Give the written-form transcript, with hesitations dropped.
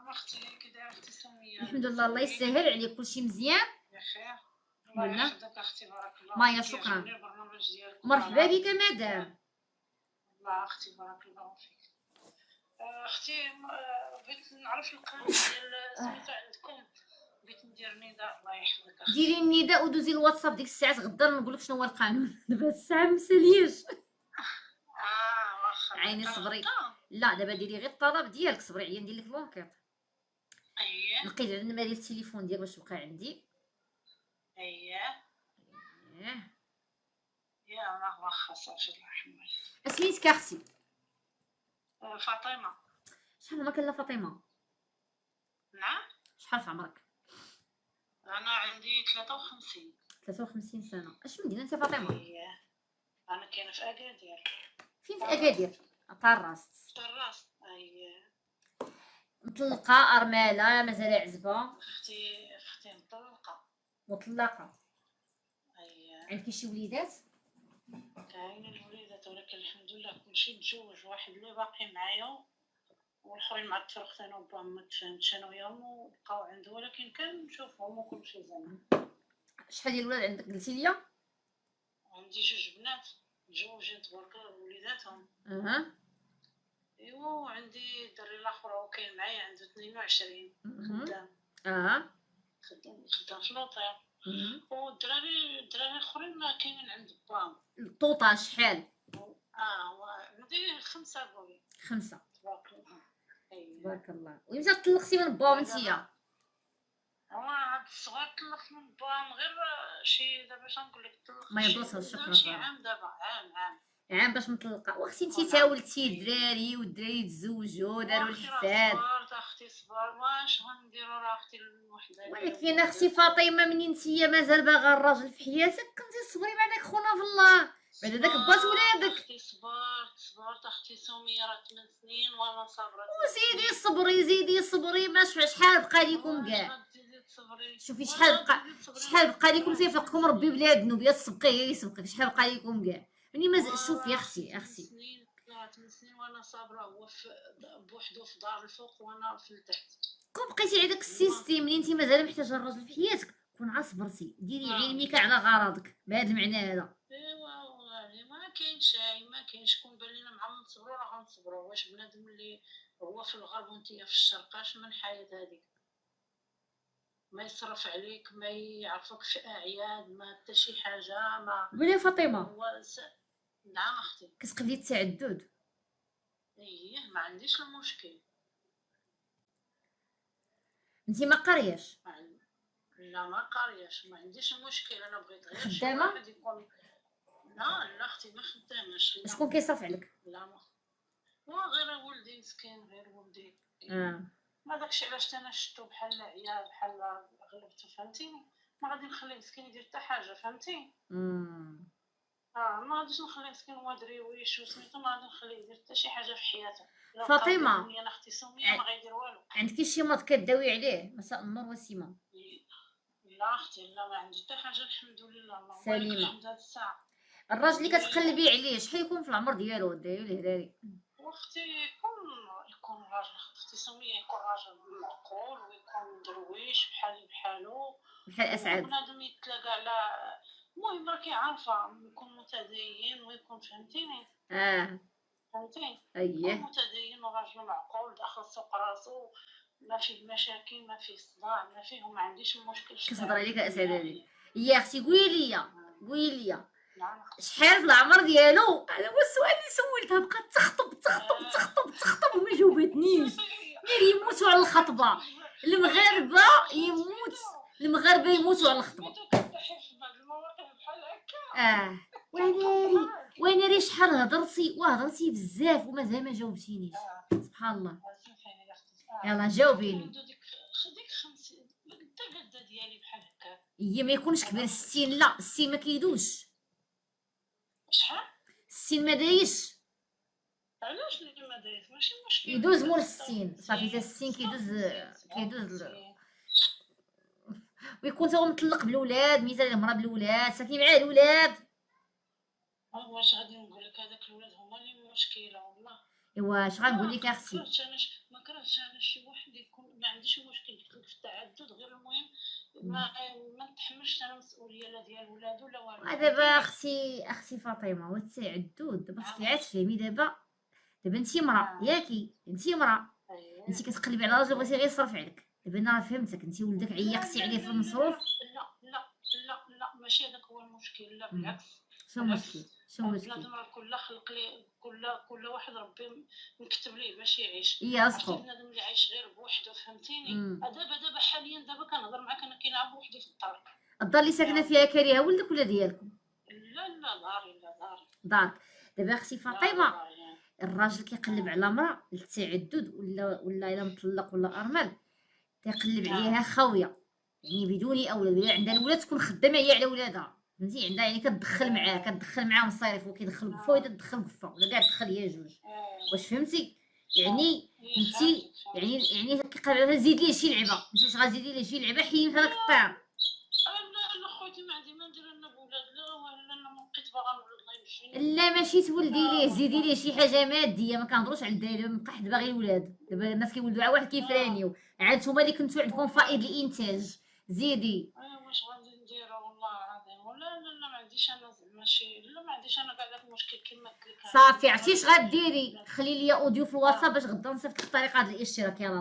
اختي كي دايره اختي سميه؟ الحمد لله، الله يسهل عليك، كلشي مزيان بخير. الله ولا؟ يحفظك اختي، بارك الله مايا فيك. شكرا. يعجبني البرنامج ديالك. مرحبا بك مدام. الله اختي بارك الله فيك. اختي بغيت نعرف القانون ديال سميتو عندكم، بغيت ندير نداء. الله يحفظك اختي. ديري النداء ودوزي الواتساب ديك الساعات، غدا نقولك شنو هو القانون. دابا هاد الساعه مسالياش. واخا عيني صبري. لا دابا ديري غير الطلب ديالك، صبري عليا ندير لك لونكيط. نقيت على النمره ديال التليفون ديالك باش بقى عندي. يا واخا صافي الله يرحمك. سميتك اختي؟ فاطمه. شحال عمرك لا فاطمه؟ نعم. شحال في عمرك؟ انا عندي 53. 53 سنه. اش مدينه انت فاطمه؟ انا كاينه في اكادير. فين في اكادير؟ طراست. طراست. مطلقه ارمله مازال عزبه؟ اختي مطلقه. مطلقه. عندك شي وليدات؟ كاينين الوليدات ولكن الحمد لله كلشي متزوج. واحد اللي باقي معايا والاخرين مع التفرقت انا وباهم، ما تفاهمتش انا وياهم وبقاو عنده، ولكن كنشوفهم وكلشي زعما. شحال ديال الولاد عندك قلتي لي؟ عندي 2 بنات متزوجين تبارك الله بوليداتهم. ايوا وعندي الدري الاخر هو كاين معايا عنده 22 خدام. خدام في لوطيل. والدراري الاخرين ما كاينين عند باهم. الطوطه شحال؟ عندي 5 بوي. 5 تبارك الله. تبارك الله. ومتى طلقتي من باهم نتيا؟ هاد الصغار طلقت من باهم غير شي دابا اش نقول لك، طلقت ما يدوسها. شكرا. شي عام دابا، عام باش مطلقه. واختي انتي تاولتي الدراري والدراري تزوجوا داروا الحفاد. صبرت اختي صبر، واش غنديروا راه اختي الوحده. ولكن اختي فاطمه منين نتيا مازال باغا الراجل في حياتك كنتي تصبري مع داك خونا في الله، بعد داك بات ولادك. اختي صبرت اختي سميه، راه 8 سنين وانا صابره. وزيدي صبري زيدي صبري، ما شحال بقى لكم كاع. شوفي شحال بقى لكم تيفقكم ربي بلا ذنوب، يا تسبقيه يا يسبقك. شحال بقى لكم كاع يعني مازال. شوفي اختي 8 سنين وانا صابره، هو بوحدو في دار الفوق وانا في التحت. كون بقيتي على داك السيستيم اللي انت مازال محتاجه الراجل في حياتك، كون عا صبرتي ديري علمك على غرضك بهذا المعنى هذا. ايوا ما كاينش كون بان لنا مع نصبروا راه غنصبروا. واش بنادم اللي هو في الغرب وانتيا في الشرق اش من حياه هذيك؟ ما يصرف عليك، ما يعرفك في اعياد، ما حتى شي حاجه. ما بلا فاطمه. نعم اختي. كتقبلي التعدد؟ ما عنديش المشكل. انت ما قارياش؟ لا ما قارياش، ما عنديش المشكل. انا بغيت غير خدامه؟ شي واحد يكون. لا اختي ما خداماش. شكون كيصرف عليك؟ لا ما غير ولدي مسكين، غير ولدي. ما داكشي علاش انا شفتو بحال عيال بحال غلبتو، فهمتيني؟ ما غادي نخليه مسكين يدير حتى حاجه، فهمتي؟ ما غاديش نخليه مسكين هو دريويش وسميتو، ما غادي نخليه يدير حتى شي حاجه في حياته. فاطمه انا اختي سميه ما غيدير والو. عندك شي مرض كداوي عليه؟ مساء النور وسيمه. لا اختي لا، ما عندي حتى حاجه الحمد لله. سليمه. الحمد هاد الساعه. الراجل اللي كتقلبي عليه شحال يكون في العمر ديالو؟ داير ليه داري؟ واختي يكون راجل. اختي سميه يكون راجل معقول ويكون درويش بحالو بحال اسعد. بنادم يتلاقى على المهم راكي عارفه، يكون متدين ويكون فهمتيني. فهمتي؟ يكون متدين وراجل معقول داخل سوق راسو، ما فيه مشاكل، ما فيه صداع، ما فيه. وما عنديش المشكل. كتهضر عليك اسعد هذه. يا اختي قولي لي شحال في العمر ديالو؟ هذا هو السؤال اللي سولتها. بقات تخطب وما جاوبتنيش. غير يموتوا على الخطبه. المغاربه يموتوا على الخطبه. وانا شحال هضرتي بزاف ومازال ما جاوبتينيش. سبحان الله. يلا جاوبيني. خديك 50 القده ديالي بحال هكا. ما يكونش كبير 60. لا 60 ما كيدوش. شحال؟ 60 ما دايش. علاش اللي ما دايش؟ ماشي مشكل. يدوز مول 60 صافي. حتى 60 كيدوز ويكون هو مطلق بالولاد، مثال المراه بالولاد، ساكن مع الولاد. واش غادي نقول لك؟ هذاك الولاد هما اللي مشكله والله. ايوا اش غنقول لك اختي؟ ما علاش شي واحد يكون ما عنديش مشكل قلت لك في التعدد، غير المهم ما نتحملش انا مسؤوليه لا ديال ولادو لا والو. دابا اختي فاطمه، هو التعدد دابا خصك عاد تفهمي. دابا انت مرا ياكي، انت مرا، انت كتقلبي على راجل بغيتي غير يصرف عليك. دابا انا فهمتك، انت ولدك عيقتي عليه في المصروف. لا ماشي هذاك هو المشكل، لا بالعكس. شنو المشكل؟ بنادم راه كل خلق ليه، كل واحد ربي مكتب ليه باش يعيش. عرفتي بنادم اللي عايش غير بوحدو فهمتيني. دابا حاليا كنهضر معاك انا كنلعب بوحدي في الدار. الدار اللي ساكنه فيها كاريها ولدك ولا ديالكم؟ لا داري دارك. دابا اختي فاطمه، الراجل كيقلب على مرا للتعدد ولا الا مطلق ولا ارمل، تيقلب عليها خاويه، يعني بدون اولاد، ولا عندها الولاد تكون خدامه هي على ولادها، فهمتي؟ عندها يعني كتدخل معاه مصاريف، وكيدخل قفه وهي تدخل قفه، ولا كاع تدخل هي جوج. واش فهمتي؟ يعني انت يعني كيقلب عليها زيد ليه شي لعبه، انت غتزيدي ليه شي لعبه حيد هذاك الطير. لا خوتي ما عندي ما ندير انا بولاد، لا انا ما بقيت باغا نولد الله يمشي. لا ماشي تولدي ليه، زيدي ليه شي حاجه ماديه، ما كنهضروش على الدراري، ما بقى حد باغي الولاد. دابا الناس كيولدوا على واحد كيفرانيو، عاد نتوما اللي كنتو عندكم فائض الانتاج زيدي. واش غادي ندير والله العظيم. لا ما عنديش انا زعما شي، لا ما عنديش انا كاع داك المشكل كما قلت لك. صافي عرفتي اش غديري؟ خلي لي اوديو في الواتساب باش غدا نصيفط لك طريقه هاد الاشتراك. يلاه.